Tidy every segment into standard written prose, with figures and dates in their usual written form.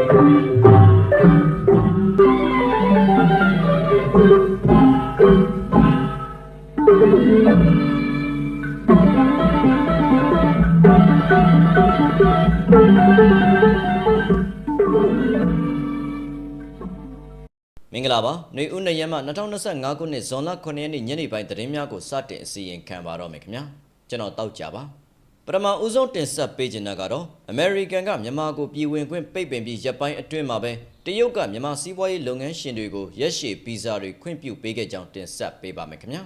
င်္ဂလာပါຫນွေဦးနရက်မှ2025ခုနှစ်ဇွန်လ9ရက်နေ့ညနေပိုင်းသတင်းများကိုစတင်အစီရင်ခံပါတော့မယ်ခင်ဗျာကျွန်တော်တောက်ကြပါပထမဦးဆုံးတင်ဆက်ပေးခြင်းကတော့အမေရိကန်ကမြန်မာကိုပြည်ဝင်ခွင့်ပိတ်ပင်ပြီးရပ်ပိုင်းအတွင်းမှာပဲတရုတ်ကမြန်မာစီးပွားရေးလုပ်ငန်းရှင်တွေကိုရက်ရှည်ဗီဇာတွေခွင့်ပြုပေးခဲ့ကြောင်းတင်ဆက်ပေးပါမယ်ခင်ဗျာ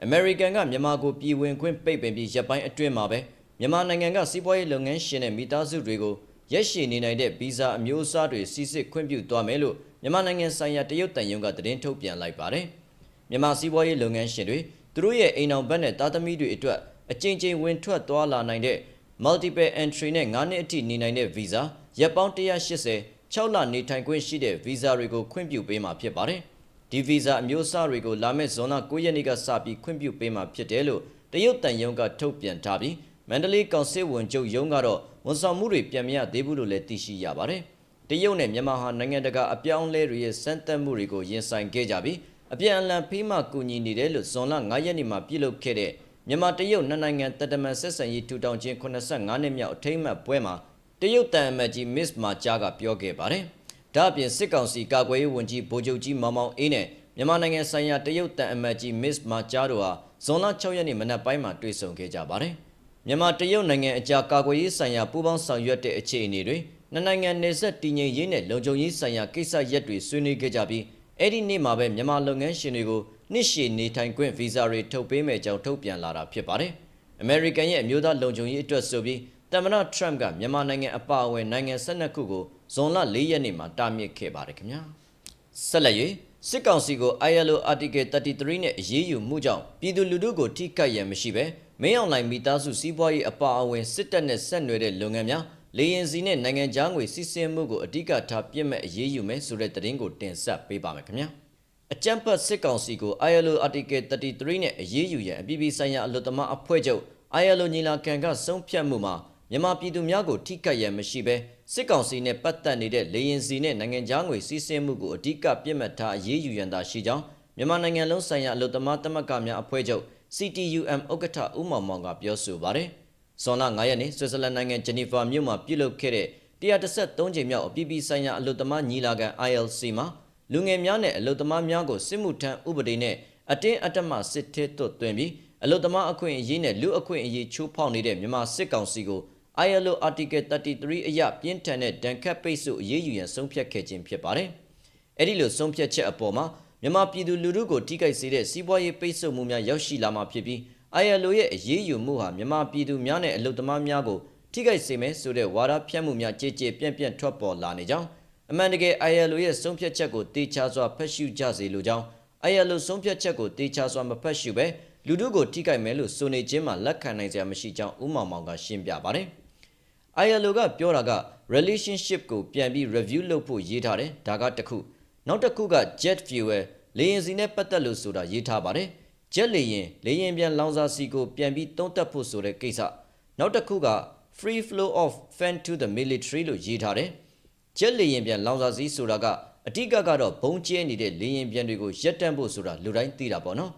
အမေရိကန်ကမြန်မာကိုပြည်ဝင်ခွင့်ပိတ်ပင်ပြီးရပ်ပိုင်းအတွင်းမှာပဲမြန်မာနိုင်ငံကစီးပွားရေးလုပ်ငန်းရှင်နဲ့မိသားစုတွေကိုရက်ရှည်နေနိုင်တဲ့ဗီဇာအမျိုးအစားတွေစီစစ်ခွင့်ပြုသွားမယ်လို့မြန်မာနိုင်ငံဆိုင်ရာတရုတ်တန်ယုံကသတင်းထုတ်ပြန်လိုက်ပါတယ်။မြန်မာစီးပွားရေးလုပ်ငန်းရှင်တွေသူတို့ရဲ့အိမ်အောင်ဘက်နဲ့သားသမီးတွေအတွက်အကြိမ်ကြိမ်ဝင်ထွက်သွားလာနိုင်တဲ့ multiple entry နဲ့9နှစ်အထိနေနိုင်တဲ့ဗီဇာရက်ပေါင်း180 6လနေထိုင်ခွင့်ရှိတဲ့ဗီဇာတွေကိုခွင့်ပြုပေးမှာဖြစ်ပါတယ်။ဒီဗီဇာအမျိုးအစားတွေကိုလာမယ့်ဇွန်လ9ရက်နေ့ကစပြီးခွင့်ပြုပေးမှာဖြစ်တယ်လို့တရုတ်တန်ယုံကထုတ်ပြန်ထားပြီးမန္တလေးကောင်စစ်ဝန်ချုပ်ရုံးကတော့ဝန်ဆောင်မှုတွေပြန်မရသေးဘူးလို့လည်းသိရှိရပါတယ်။တရုတ်နဲ့မြန်မာဟာနိုင်ငံတကာအပြောင်းအလဲတွေရဲ့စမ်းသပ်မှုတွေကိုရင်ဆိုင်ခဲ့ကြပြီးအပြန်အလှန်ဖေးမှကူညီနေတယ်လို့ဇွန်လ9ရက်နေ့မှာပြုလုပ်ခဲ့တဲ့မြန်မာတရုတ်နှစ်နိုင်ငံတပ်တမန်ဆက်ဆံရေးထူထောင်ခြင်း85နှစ်မြောက်အထိမ်းအမှတ်ပွဲမှာတရုတ်တန်အမတ်ကြီး Miss မာဂျာကပြောခဲ့ပါတယ်။ဒါ့အပြင်စစ်ကောင်စီကာကွယ်ရေးဝန်ကြီးဗိုလ်ချုပ်ကြီးမောင်မောင်အေးနဲ့မြန်မာနိုင်ငံဆိုင်ရာတရုတ်တန်အမတ်ကြီး Miss မာဂျာတို့ဟာဇွန်လ6ရက်နေ့မနက်ပိုင်းမှာတွေ့ဆုံခဲ့ကြပါတယ်။မြန်မာတရုတ်နိုင်ငံအကြားကာကွယ်ရေးဆိုင်ရာပူးပေါင်းဆောင်ရွက်တဲ့အခြေအနေတွေနှစ်နိုင်ငံနယ်စပ်တည်ငြိမ်ရေးနဲ့လုံခြုံရေးဆိုင်ရာကိစ္စရပ်တွေဆွေးနွေးခဲ့ကြပြီးအဲ့ဒီနေ့မှာပဲမြန်မာလုပ်ငန်းရှင်တွေကိုနှစ်ရှည်နေထိုင်ခွင့်ဗီဇာတွေထုတ်ပေးမယ်ကြောင်းထုတ်ပြန်လာတာဖြစ်ပါတယ်။ အမေရိကန်ရဲ့အမျိုးသားလုံခြုံရေးအတွက်ဆိုပြီးသမ္မတထရမ့်ကမြန်မာနိုင်ငံအပါအဝင်နိုင်ငံ12ခုကိုဇွန်လ4ရက်နေ့မှာတားမြစ်ခဲ့ပါတယ်ခင်ဗျာ။ဆက်လက်၍စစ်ကောင်စီကို ILO Article 33နဲ့အရေးယူမှုကြောင့်ပြည်သူလူထုကိုထိခိုက်ရန်မရှိဘဲမင်းအောင်လှိုင်မိသားစုစီးပွားရေးအပါအဝင်စစ်တပ်နဲ့ဆက်နွယ်တဲ့လုပ်ငန်းများလေရင်စီနဲ့နိုင်ငံခြားငွေစီးဆင်းမှုကိုအဓိကထားပြစ်မဲ့အရေးယူမယ်ဆိုတဲ့သတင်းကိုတင်ဆက်ပေးပါမယ်ခင်ဗျာအကြံဖတ်စစ်ကောင်စီကို ILO Article 33နဲ့အရေးယူရန်အပြည်ပြည်ဆိုင်ရာအလို့သမားအဖွဲ့ချုပ် ILO ညီလာခံကဆုံးဖြတ်မှုမှာမြန်မာပြည်သူများကိုထိခိုက်ရန်မရှိဘဲစစ်ကောင်စီနဲ့ပတ်သက်နေတဲ့လေရင်စီနဲ့နိုင်ငံခြားငွေစီးဆင်းမှုကိုအဓိကပြစ်မှတ်ထားအရေးယူရန်သာရှိကြောင်းမြန်မာနိုင်ငံလုံးဆိုင်ရာအလို့သမားသမဂ္ဂများအဖွဲ့ချုပ် CTUM ဥက္ကဋ္ဌဦးမောင်မောင်ကပြောဆိုပါတယ်ဇွန်လ9ရက်နေ့ဆွစ်ဇာလန်နိုင်ငံဂျနီဗာမြို့မှာပြုလုပ်ခဲ့တဲ့113ကြိမ်မြောက်အပြည်ပြည်ဆိုင်ရာအလို့သမားညီလာခံ ILC မှာလူငယ်များနဲ့အလို့သမားများကိုစစ်မှုထမ်းဥပဒေနဲ့အတင်းအဓမ္မစစ်ထဲသွတ်သွင်းပြီးအလို့သမားအခွင့်အရေးနဲ့လူအခွင့်အရေးချိုးဖောက်နေတဲ့မြန်မာစစ်ကောင်စီကို ILO Article 33အရပြင်းထန်တဲ့ဒဏ်ခတ်ပိတ်ဆို့အရေးယူရန်ဆုံးဖြတ်ခဲ့ခြင်းဖြစ်ပါတယ်။အဲဒီလိုဆုံးဖြတ်ချက်အပေါ်မှာမြန်မာပြည်သူလူထုကိုထိခိုက်စေတဲ့စီးပွားရေးပိတ်ဆို့မှုများရောက်ရှိလာမှာဖြစ်ပြီးILO ရဲ့အရေးယူမှုဟာမြန်မာပြည်သူများနဲ့အလုပ်သမားများကိုထိခိုက်စေမယ်ဆိုတဲ့ဝါဒဖြန့်မှုများကြေကြေပြန့်ပြန့်ထွက်ပေါ်လာနေကြောင်းအမှန်တကယ် ILO ရဲ့ဆုံးဖြတ်ချက်ကိုတေချာစွာဖတ်ရှုကြစေလိုကြောင်း ILO ဆုံးဖြတ်ချက်ကိုတေချာစွာမဖတ်ရှုပဲလူထုကိုထိခိုက်မယ်လို့ဆိုနေခြင်းမှာလက်ခံနိုင်စရာမရှိကြောင်းဦးမောင်မောင်ကရှင်းပြပါတယ်။ ILO ကပြောတာက relationship ကိုပြန်ပြီး review လုပ်ဖို့ရေးထားတယ်ဒါကတစ်ခုနောက်တစ်ခုက jet fuel လေယာဉ်စီနဲ့ပတ်သက်လို့ဆိုတာရေးထားပါတယ်ဂျက်လေယာဉ်ပြန်လောင်စာစီကိုပြန်ပြီးသုံးသပ်ဖို့ဆိုတဲ့ကိစ္စနောက်တစ်ခုက free flow of funds to the military လို့ရေးထားတယ်ဂျက်လေယာဉ်ပြန်လောင်စာစီဆိုတာကအဓိကကတော့ဘုံကျဲနေတဲ့လေယာဉ်ပြန်တွေကိုရပ်တန့်ဖို့ဆိုတာလူတိုင်းသိတာပေါ့နော်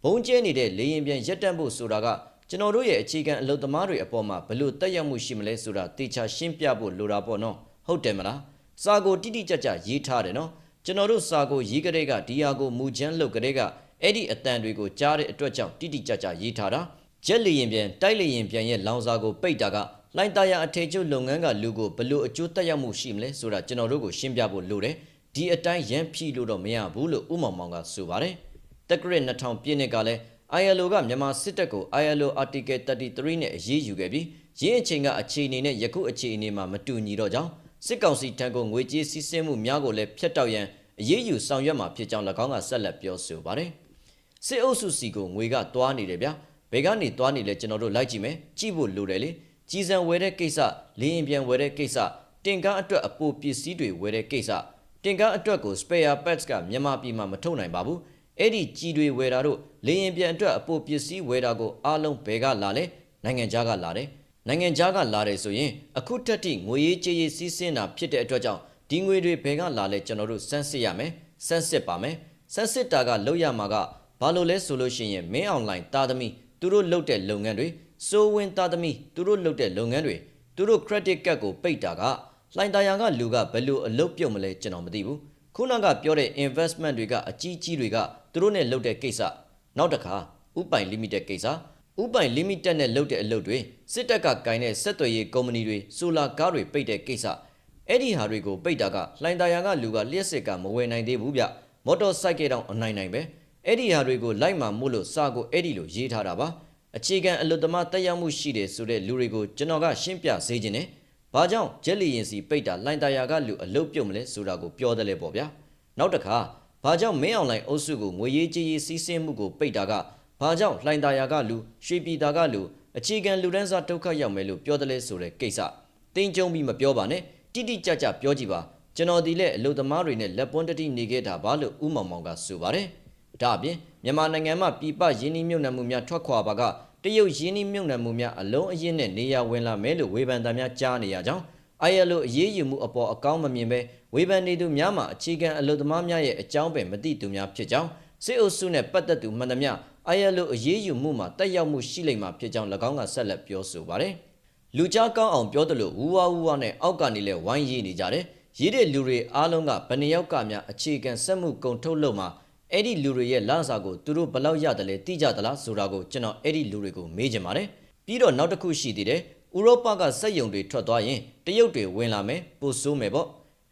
ဘုံကျဲနေတဲ့လေယာဉ်ပြန်ရပ်တန့်ဖို့ဆိုတာကကျွန်တော်တို့ရဲ့အခြေခံအလုပ်သမားတွေအပေါ်မှာဘယ်လိုတက်ရောက်မှုရှိမလဲဆိုတာတေချာရှင်းပြဖို့လိုတာပေါ့နော်ဟုတ်တယ်မလားစာကိုတိတိကျကျရေးထားတယ်နော်ကျွန်တော်တို့စာကိုရေးကြတဲ့ကဒီဟာကိုမူချမ်းလုပ်ကြတဲ့ကအဲ့ဒီအတန်တွေကိုကြားတဲ့အတွက်ကြောင့်တိတိကျကျရေးထားတာဂျက်လေယာဉ်ပြန်တိုက်လေယာဉ်ပြန်ရဲ့လောင်စာကိုပိတ်တာကလိုင်းတာယာအထည်ချုပ်လုပ်ငန်းကလူကိုဘလို့အကျိုးတက်ရောက်မှုရှိမလဲဆိုတာကျွန်တော်တို့ကိုရှင်းပြဖို့လိုတယ်ဒီအတိုင်းရမ်းဖြီးလို့တော့မရဘူးလို့ဦးမောင်မောင်ကဆိုပါတယ်တက္ကရာ2000ပြည့်နှစ်ကလည်း ILO ကမြန်မာစစ်တပ်ကို ILO Article 33နဲ့အရေးယူခဲ့ပြီးရင်းအချိန်ကအခြေအနေနဲ့ယခုအခြေအနေမှာမတူညီတော့ကြောင်းစစ်ကောင်စီထံကိုငွေကြေးစီးဆင်းမှုများကိုလည်းဖျက်တောက်ရန်အရေးယူဆောင်ရွက်မှာဖြစ်ကြောင်း၎င်းကဆက်လက်ပြောဆိုပါတယ်စစ်အုပ်စုစီကိုငွေကသွားနေတယ်ဗျာဘယ်ကနေသွားနေလဲကျွန်တော်တို့လိုက်ကြည့်မယ်ကြည့်ဖို့လိုတယ်လေကြီးစံဝယ်တဲ့ကိစ္စလေရင်ပြန်ဝယ်တဲ့ကိစ္စတင်ကားအတွက်အပိုပစ္စည်းတွေဝယ်တဲ့ကိစ္စတင်ကားအတွက်ကို spare parts ကမြန်မာပြည်မှာမထုတ်နိုင်ပါဘူးအဲ့ဒီကြီးတွေဝယ်တာတို့လေရင်ပြန်အတွက်အပိုပစ္စည်းဝယ်တာကိုအားလုံးဘယ်ကလာလဲနိုင်ငံခြားကလာတယ် နိုင်ငံခြားကလာတယ်ဆိုရင်အခုတက်တိငွေရေးကြေးရေးစီးဆင်းတာဖြစ်တဲ့အတွက်ကြောင့်ဒီငွေတွေဘယ်ကလာလဲကျွန်တော်တို့စမ်းစစ်ရမယ်စမ်းစစ်ပါမယ်စမ်းစစ်တာကလောက်ရမှာကဘာလို့လဲဆိုလို့ရှိရင်မင်းအွန်လိုင်းတာသမီသူတို့လုပ်တဲ့လုပ်ငန်းတွေစိုးဝင်တာသမီသူတို့လုပ်တဲ့လုပ်ငန်းတွေသူတို့ credit card ကိုပိတ်တာကလှိုင်သာယာကလူကဘယ်လိုအလုပ်ပြုတ်မလဲကျွန်တော်မသိဘူးခုနကပြောတဲ့ investment တွေကအကြီးကြီးတွေကသူတို့နဲ့လုပ်တဲ့ကိစ္စနောက်တစ်ခါဥပိုင် limited ကိစ္စဥပိုင် limited နဲ့လုပ်တဲ့အလုပ်တွေစစ်တပ်ကကင်တဲ့ဆက်သွယ်ရေးကုမ္ပဏီတွေဆိုလာကားတွေပိတ်တဲ့ကိစ္စအဲ့ဒီဟာတွေကိုပိတ်တာကလှိုင်သာယာကလူကလျှက်စစ်ကမဝယ်နိုင်သေးဘူးဗျမော်တော်စိုက်ကတောင်အနိုင်နိုင်ပဲအဲ့ဒီဟာတွေကိုလိုက်မှမို့လို့စာကိုအဲ့ဒီလိုရေးထားတာပါအခြေခံအလုသမားတက်ရောက်မှုရှိတယ်ဆိုတဲ့လူတွေကိုကျွန်တော်ကရှင်းပြစေခြင်းနဲ့ဘာကြောင့်ဂျက်လီရင်စီပိတ်တာလှိုင်သာယာကလူအလုပြုတ်မလဲဆိုတာကိုပြောတယ်လေပေါ့ဗျာနောက်တစ်ခါဘာကြောင့်မင်းအွန်လိုင်းအုပ်စုကိုငွေရေးကြေးရေးစီးဆင်းမှုကိုပိတ်တာကဘာကြောင့်လှိုင်သာယာကလူရွှေပြည်သာကလူအခြေခံလူတန်းစားဒုက္ခရောက်မယ်လို့ပြောတယ်လေဆိုတဲ့ကိစ္စတင်းကျုံပြီးမပြောပါနဲ့တိတိကျကျပြောကြည့်ပါကျွန်တော်ဒီလက်အလုသမားတွေနဲ့လက်ပွန်းတတိနေခဲ့တာပါလို့ဦးမောင်မောင်ကဆိုပါတယ်ဒါအပြင်မြန်မာနိုင်ငံမှာပြည်ပရင်းနှီးမြှုပ်နှံမှုများထွက်ခွာပါကတရုတ်ရင်းနှီးမြှုပ်နှံမှုများအလုံးအရင်းနဲ့နေရာဝင်လာမယ်လို့ဝေဖန်တာများကြားနေရကြောင်း ILO အရေးယူမှုအပေါ်အကောင်းမမြင်ပဲဝေဖန်နေသူများမှာအခြေခံအလုသမားများရဲ့အကြောင်းပဲမသိသူများဖြစ်ကြောင်းစစ်အုပ်စုနဲ့ပတ်သက်သူမှန်သမျှ ILO အရေးယူမှုမှာတက်ရောက်မှုရှိလိမ့်မှာဖြစ်ကြောင်း၎င်းကဆက်လက်ပြောဆိုပါတယ်လူကြားကောင်းအောင်ပြောသလိုဝူဝါဝူဝါနဲ့အောက်ကနေလဲဝိုင်းရေးနေကြတယ်ရေးတဲ့လူတွေအားလုံးကဘယ်နှယောက်ကများအခြေခံစက်မှုကုန်ထုတ်လုပ်မှာအဲ့ဒီလူတွေရဲ့လစာကိုသူတို့ဘယ်လောက်ရတယ်လဲသိကြသလားဆိုတာကိုကျွန်တော်အဲ့ဒီလူတွေကိုမေးချင်ပါတယ်ပြီးတော့နောက်တစ်ခုရှိသေးတယ်ဥရောပကစက်ယုံတွေထွက်သွားရင်တရုတ်တွေဝင်လာမယ်ပိုဆိုးမယ်ပေါ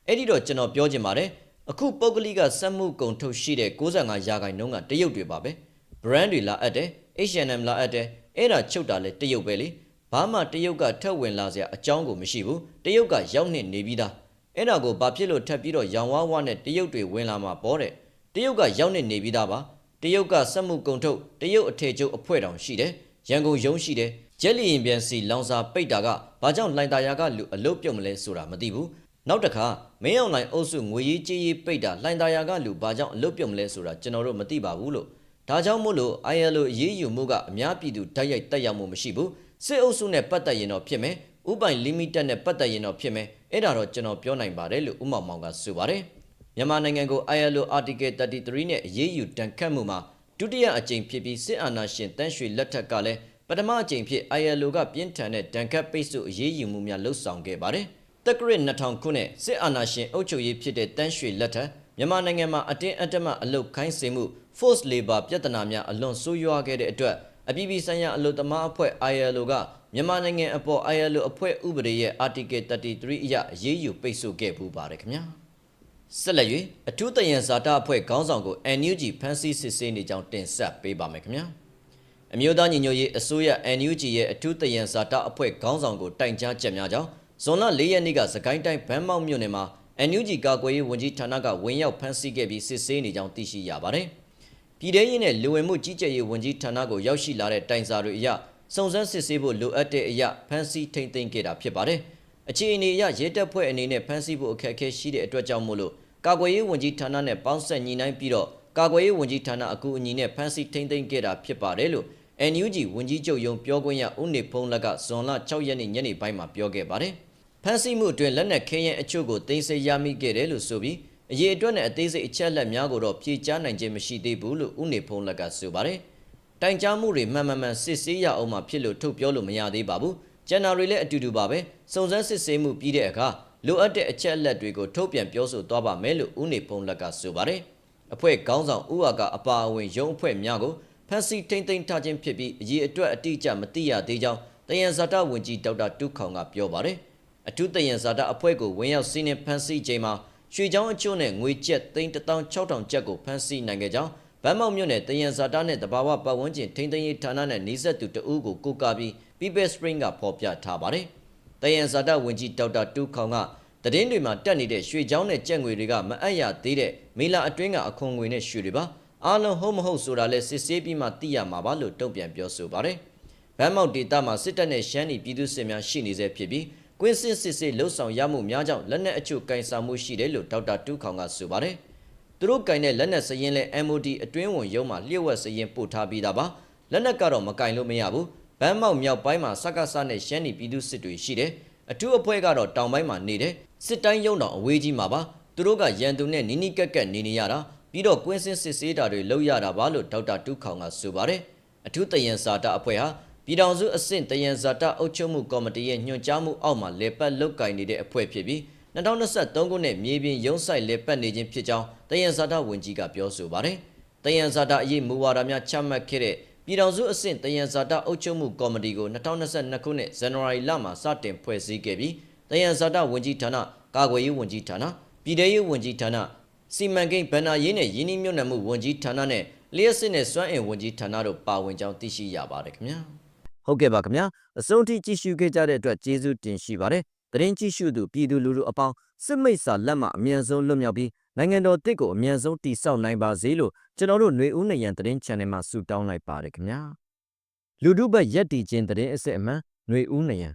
့အဲ့ဒီတော့ကျွန်တော်ပြောချင်ပါတယ်အခုပုဂ္ဂလိကစက်မှုကုန်ထုတ်ရှိတဲ့65ရာခိုင်နှုန်းကတရုတ်တွေပါပဲ brand တွေလာအပ်တယ် H&M လာအပ်တယ်အဲ့ဒါချုပ်တာလဲတရုတ်ပဲလေဘာမှတရုတ်ကထက်ဝင်လာစရာအကြောင်းကိုမရှိဘူးတရုတ်ကရောက်နေနေပြီးသားအဲ့ဒါကိုဘာဖြစ်လို့ထပ်ပြီးတော့ရောင်ဝါးဝါနဲ့တရုတ်တွေဝင်လာမှာပေါ့တဲ့တရုတ်ကရောက်နေပြီးသားပါတရုတ်ကစက်မှုကုန်ထုတ်တရုတ်အထည်ချုပ်အဖွဲ့တောင်ရှိတယ်ရန်ကုန်ရုံးရှိတယ်ဂျက်လီရင်ပြန်စီလောင်စာပိတ်တာကဘာကြောင့်လှိုင်သာယာကလူအလုတ်ပြုတ်မလဲဆိုတာမသိဘူးနောက်တစ်ခါမင်းအွန်လိုင်းအုပ်စုငွေရေးကြေးရေးပိတ်တာလှိုင်သာယာကလူဘာကြောင့်အလုတ်ပြုတ်မလဲဆိုတာကျွန်တော်တို့မသိပါဘူးလို့ဒါကြောင့်မို့လို့ ILO အရေးယူမှုကအများပြည်သူတိုက်ရိုက်တက်ရောက်မှုမရှိဘူးစစ်အုပ်စုနဲ့ပတ်သက်ရင်တော့ဖြစ်မယ်ဥပိုင် limited နဲ့ပတ်သက်ရင်တော့ဖြစ်မယ်အဲ့ဒါတော့ကျွန်တော်ပြောနိုင်ပါတယ်လို့ဦးမောင်မောင်ကဆိုပါတယ်မြန်မာနိုင်ငံကို ILO Article 33နဲ့အရေးယူတန်ခတ်မှုမှာဒုတိယအကြိမ်ဖြစ်ပြီးစစ်အာဏာရှင်တန်းရွှေလက်ထက်ကလည်းပထမအကြိမ်ဖြစ် ILO ကပြင်းထန်တဲ့တန်ခတ်ပိတ်ဆို့အရေးယူမှုများလှုပ်ဆောင်ခဲ့ပါတယ်တက္ကရာ2000ခုနှစ်စစ်အာဏာရှင်အုပ်ချုပ်ရေးဖြစ်တဲ့တန်းရွှေလက်ထက်မြန်မာနိုင်ငံမှာအတင်းအဓမ္မအလုပ်ခိုင်းစေမှု forced labor ပြဿနာများအလွန်ဆိုးရွားခဲ့တဲ့အတွက်အပြည်ပြည်ဆိုင်ရာအလုပ်သမားအဖွဲ့ ILO ကမြန်မာနိုင်ငံအပေါ် ILO အဖွဲ့ဥပဒေရဲ့ Article 33အရအရေးယူပိတ်ဆို့ခဲ့ပူပါတယ်ခင်ဗျာဆက်လက်၍အထူးတယံဇာတာအဖွဲ့ခေါင်းဆောင်ကို NUG ဖမ်းဆီးစစ်ဆေးနေကြောင်းတင်ဆက်ပေးပါမယ်ခင်ဗျာအမျိုးသားညီညွတ်ရေးအစိုးရ NUG ရဲ့အထူးတယံဇာတာအဖွဲ့ခေါင်းဆောင်ကိုတိုင်ကြားချက်များကြောင့်ဇွန်လ4ရက်နေ့ကစကိုင်းတိုင်းဗန်းမောက်မြို့နယ်မှာ NUG ကာကွယ်ရေးဝန်ကြီးဌာနကဝင်ရောက်ဖမ်းဆီးခဲ့ပြီးစစ်ဆေးနေကြောင်းသိရှိရပါတယ်ပြည်ထောင်ရေးနဲ့လူဝင်မှုကြီးကြပ်ရေးဝန်ကြီးဌာနကိုရောက်ရှိလာတဲ့တိုင်စာတွေအရစုံစမ်းစစ်ဆေးဖို့လိုအပ်တဲ့အရာဖမ်းဆီးထိန်းသိမ်းခဲ့တာဖြစ်ပါတယ်အခြေအနေအရရဲတပ်ဖွဲ့အနေနဲ့ဖမ်းဆီးဖို့အခက်အခဲရှိတဲ့အတွက်ကြောင့်မို့လို့ကာကွယ်ရေးဝန်ကြီးဌာနနဲ့ပေါင်းဆက်ညီနိုင်ပြီးတော့ကာကွယ်ရေးဝန်ကြီးဌာနအကူအညီနဲ့ဖမ်းဆီးထိန်းသိမ်းခဲ့တာဖြစ်ပါတယ်လို့ NUG ဝန်ကြီးချုပ်ရုံးပြောခွင့်ရဦးနေဖုံးလက်ကဇွန်လ6ရက်နေ့ညနေပိုင်းမှာပြောခဲ့ပါတယ်ဖမ်းဆီးမှုအတွင်းလက်နက်ခဲယမ်းအချို့ကိုတင်ဆက်ရမိခဲ့တယ်လို့ဆိုပြီးအရေးအတွက်နဲ့အသေးစိတ်အချက်လက်များကိုတော့ဖြေကြားနိုင်ခြင်းမရှိသေးဘူးလို့ဦးနေဖုံးလက်ကဆိုပါတယ်တိုင်ကြားမှုတွေမှန်မှန်စစ်ဆေးရအောင်မှဖြစ်လို့ထုတ်ပြောလို့မရသေးပါဘူးကျန်တာတွေလည်းအတူတူပါပဲစုံစမ်းစစ်ဆေးမှုပြီးတဲ့အခါလိုအပ်တဲ့အချက်အလက်တွေကိုထုတ်ပြန်ပြောဆိုသွားပါမယ်လို့ဦးနေဖုံးလက်ကဆိုပါတယ်အဖွဲ့ခေါင်းဆောင်ဦးအာကအပါအဝင်ရုံးအဖွဲ့များကိုဖမ်းဆီးထိန်းသိမ်းထားခြင်းဖြစ်ပြီးအရေးအတွက်အတိအကျမသိရသေးကြောင်းတယံဇာတဝန်ကြီးဒေါက်တာတူးခေါင်ကပြောပါတယ်အထူးတယံဇာတအဖွဲ့ကိုဝင်ရောက်စီးနှင်းဖမ်းဆီးချိန်မှာရွှေချောင်းအချို့နဲ့ငွေကျပ်1,600ကျပ်ကိုဖမ်းဆီးနိုင်ခဲ့ကြောင်းဗန်းမောက်မြို့နယ်တယံဇာတနဲ့တဘာဝပတ်ဝန်းကျင်ထိန်းသိမ်းရေးဌာနနဲ့နှိစက်သူတအူးကိုကိုကာပြီး People Spring ကဖော်ပြထားပါတယ်။တယံဇာတဝန်ကြီးဒေါက်တာတူးခေါင်ကသတင်းတွေမှာတက်နေတဲ့ရွှေချောင်းနဲ့ကျပ်ငွေတွေကမအပ်ရသေးတဲ့မေလာအတွင်းကအခွန်ငွေနဲ့ရွှေတွေပါအားလုံးဟုတ်မဟုတ်ဆိုတာလဲစစ်ဆေးပြီးမှသိရမှာပါလို့တုံ့ပြန်ပြောဆိုပါတယ်။ဗန်းမောက်ဒေသမှာစစ်တပ်နဲ့ရှမ်းပြည်ပြည်သူစစ်များရှိနေစေဖြစ်ပြီးကွင်းစစ်စစ်ဆေးလှုပ်ဆောင်ရမှုများကြောင့်လက်နက်အချို့ကင်ဆာမှုရှိတယ်လို့ဒေါက်တာတူးခေါင်ကဆိုပါတယ်။သူတို့ကင်တဲ့လက်နက်စရင်လဲ MOD အတွင်းဝင်ရုံးမှာလျှို့ဝှက်စရင်ပို့ထားပြီးသားပါလက်နက်ကတော့မကင်လို့မရဘူး ဘန်းမောက်မြောက်ပိုင်းမှာစက္ကစနဲ့ရှမ်းနီပြည်သူစစ်တွေရှိတယ်အထူးအဖွဲ့ကတော့တောင်ပိုင်းမှာနေတယ်စစ်တိုင်းရုံတော်အဝေးကြီးမှာပါသူတို့ကရန်သူနဲ့နီးနီးကက်ကက်နေနေရတာပြီးတော့ကွင်းစင်းစစ်ဆေးတာတွေလုပ်ရတာပါလို့ဒေါက်တာတူးခေါင်ကဆိုပါတယ်အထူးတယံဇာတာအဖွဲ့ဟာပြည်ထောင်စုအဆင့်တယံဇာတာအုပ်ချုပ်မှုကော်မတီရဲ့ညွှန်ကြားမှုအောက်မှာလေပတ်လုတ်ကင်နေတဲ့အဖွဲ့ဖြစ်ပြီး2023ခုနှစ်မြေပြင်ရုံးဆိုင်လေပတ်နေခြင်းဖြစ်ကြောင်းတယံဇာတာဝန်ကြီးကပြောဆိုပါတယ်တယံဇာတာအရေးမူဝါဒများချမှတ်ခဲ့တဲ့ပြည်ထောင်စုအဆင့်တယံဇာတာအုပ်ချုပ်မှုကော်မတီကို2022ခုနှစ်ဇန်နဝါရီလမှာစတင်ဖွဲ့စည်းခဲ့ပြီးတယံဇာတာဝန်ကြီးဌာနကာကွယ်ရေးဝန်ကြီးဌာနပြည်ထရေးဝန်ကြီးဌာနစီမံကိန်းဗဏ္ဍာရေးနဲ့ယင်းနှိမ့်မြုပ်နှံမှုဝန်ကြီးဌာနနဲ့လျှက်စစ်နဲ့စွမ်းအင်ဝန်ကြီးဌာနတို့ပါဝင်ကြောင်းသိရှိရပါတယ်ခင်ဗျာဟုတ်ကဲ့ပါခင်ဗျာအဆုံးထိကြည့်ရှုခဲ့ကြတဲ့အတွက်ကျေးဇူးတင်ရှိပါတယ်သတင်းကြည့်ရှုသူပြည်သူလူထုအပေါင်းစစ်မိတ်စာလက်မှအမြန်ဆုံးလွတ်မြောက်ပြီးနိုင်ငံတော်တစ်ကိုအမြန်ဆုံးတည်ဆောက်နိုင်ပါစေလို့ကျွန်တော်တို့ຫນွေဦးနရန်သတင်း channel မှာဆုတောင်းလိုက်ပါတယ်ခင်ဗျာလူထုဘက်ရက်တည်ခြင်းသတင်းအစစ်အမှန်ຫນွေဦးနရန်